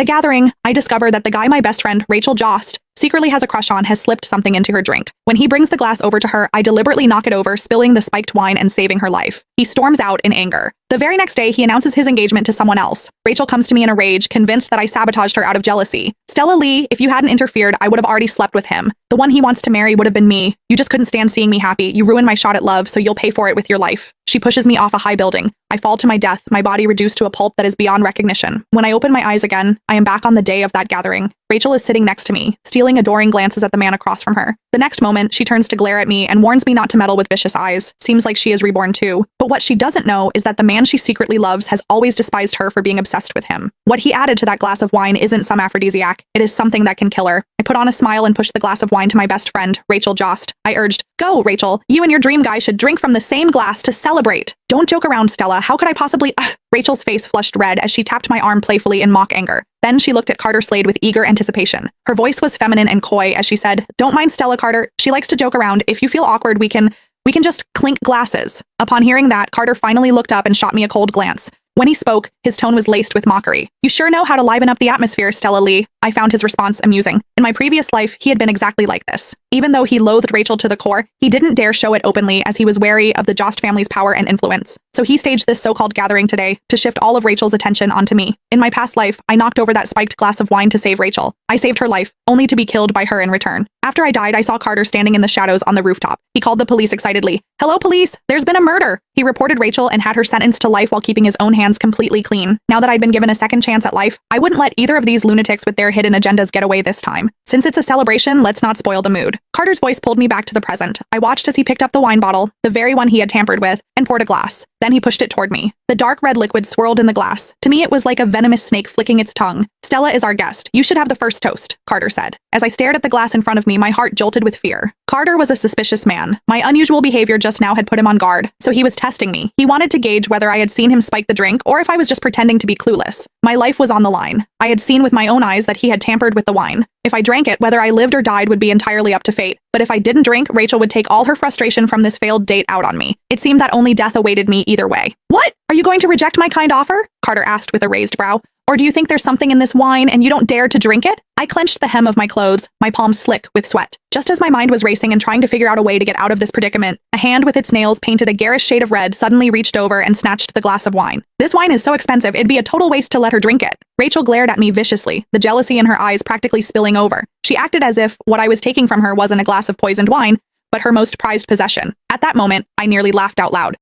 At a gathering, I discover that the guy my best friend, Rachel Jost, secretly has a crush on has slipped something into her drink. When he brings the glass over to her, I deliberately knock it over, spilling the spiked wine and saving her life. He storms out in anger. The very next day, he announces his engagement to someone else. Rachel comes to me in a rage, convinced that I sabotaged her out of jealousy. Stella Lee, if you hadn't interfered, I would have already slept with him. The one he wants to marry would have been me. You just couldn't stand seeing me happy. You ruined my shot at love, so you'll pay for it with your life. She pushes me off a high building. I fall to my death, my body reduced to a pulp that is beyond recognition. When I open my eyes again, I am back on the day of that gathering. Rachel is sitting next to me, stealing adoring glances at the man across from her. The next moment, she turns to glare at me and warns me not to meddle with vicious eyes. Seems like she is reborn too. But what she doesn't know is that the man she secretly loves has always despised her for being obsessed with him. What he added to that glass of wine isn't some aphrodisiac. It is something that can kill her. I put on a smile and pushed the glass of wine to my best friend, Rachel Jost. I urged, "Go, Rachel. You and your dream guy should drink from the same glass to celebrate. Don't joke around, Stella. How could I possibly—" Rachel's face flushed red as she tapped my arm playfully in mock anger. Then she looked at Carter Slade with eager anticipation. Her voice was feminine and coy as she said, "Don't mind Stella, Carter. She likes to joke around. If you feel awkward, we can just clink glasses." Upon hearing that, Carter finally looked up and shot me a cold glance. When he spoke, his tone was laced with mockery. "You sure know how to liven up the atmosphere, Stella Lee." I found his response amusing. In my previous life, he had been exactly like this. Even though he loathed Rachel to the core, he didn't dare show it openly as he was wary of the Jost family's power and influence. So he staged this so-called gathering today to shift all of Rachel's attention onto me. In my past life, I knocked over that spiked glass of wine to save Rachel. I saved her life, only to be killed by her in return. After I died, I saw Carter standing in the shadows on the rooftop. He called the police excitedly. "Hello, police! There's been a murder!" He reported Rachel and had her sentenced to life while keeping his own hands completely clean. Now that I'd been given a second chance at life, I wouldn't let either of these lunatics with their hidden agendas get away this time. Since it's a celebration, let's not spoil the mood. Carter's voice pulled me back to the present. I watched as he picked up the wine bottle, the very one he had tampered with, and poured a glass. Then he pushed it toward me. The dark red liquid swirled in the glass. To me, it was like a venomous snake flicking its tongue. "Stella is our guest. You should have the first toast," Carter said. As I stared at the glass in front of me, my heart jolted with fear. Carter was a suspicious man. My unusual behavior just now had put him on guard, so he was testing me. He wanted to gauge whether I had seen him spike the drink or if I was just pretending to be clueless. My life was on the line. I had seen with my own eyes that he had tampered with the wine. If I drank it, whether I lived or died would be entirely up to fate. But if I didn't drink, Rachel would take all her frustration from this failed date out on me. It seemed that only death awaited me either way. "What? Are you going to reject my kind offer?" Carter asked with a raised brow. "Or do you think there's something in this wine and you don't dare to drink it?" I clenched the hem of my clothes, my palms slick with sweat. Just as my mind was racing and trying to figure out a way to get out of this predicament, a hand with its nails painted a garish shade of red suddenly reached over and snatched the glass of wine. "This wine is so expensive, it'd be a total waste to let her drink it." Rachel glared at me viciously, the jealousy in her eyes practically spilling over. She acted as if what I was taking from her wasn't a glass of poisoned wine, but her most prized possession. At that moment, I nearly laughed out loud.